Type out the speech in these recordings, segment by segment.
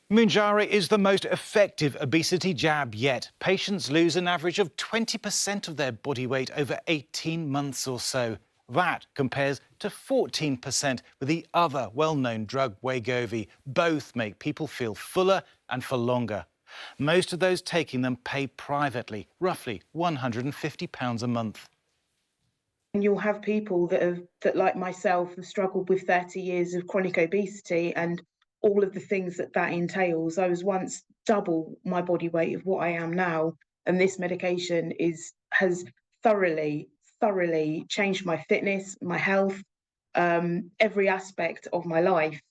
Mounjaro is the most effective obesity jab yet. Patients lose an average of 20% of their body weight over 18 months or so. That compares to 14% with the other well-known drug Wegovy. Both make people feel fuller and for longer. Most of those taking them pay privately, roughly £150 a month. And you'll have people that, like myself, have struggled with 30 years of chronic obesity and all of the things that entails. I was once double my body weight of what I am now, and this medication has thoroughly changed my fitness, my health, every aspect of my life.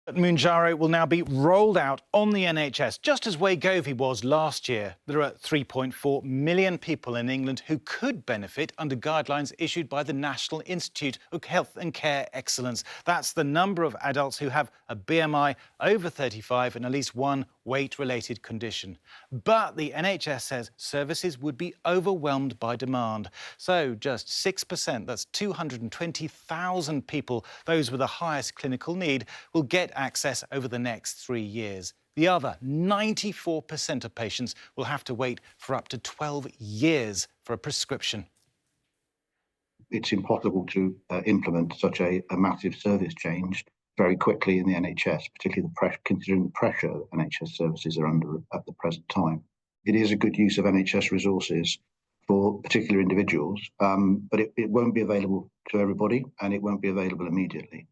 But Mounjaro will now be rolled out on the NHS, just as Wegovy was last year. There are 3.4 million people in England who could benefit under guidelines issued by the National Institute of Health and Care Excellence. That's the number of adults who have a BMI over 35 and at least one weight-related condition. But the NHS says services would be overwhelmed by demand. So just 6%, that's 220,000 people, those with the highest clinical need, will get access over the next 3 years. The other 94% of patients will have to wait for up to 12 years for a prescription. It's impossible to implement such a massive service change very quickly in the NHS, particularly considering the pressure that NHS services are under at the present time. It is a good use of NHS resources for particular individuals, but it won't be available to everybody and it won't be available immediately.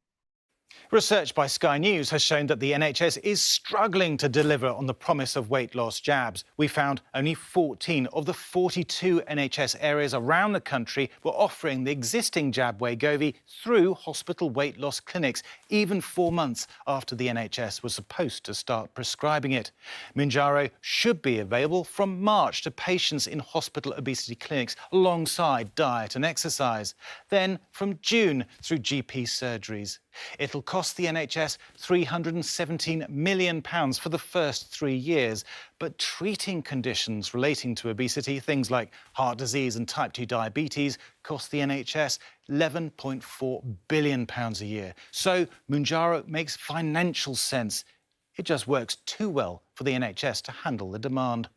Research by Sky News has shown that the NHS is struggling to deliver on the promise of weight loss jabs. We found only 14 of the 42 NHS areas around the country were offering the existing jab Wegovy through hospital weight loss clinics, even 4 months after the NHS was supposed to start prescribing it. Mounjaro should be available from March to patients in hospital obesity clinics alongside diet and exercise. Then from June through GP surgeries. It'll cost the NHS £317 million for the first 3 years. But treating conditions relating to obesity, things like heart disease and type 2 diabetes, cost the NHS £11.4 billion a year. So Mounjaro makes financial sense. It just works too well for the NHS to handle the demand.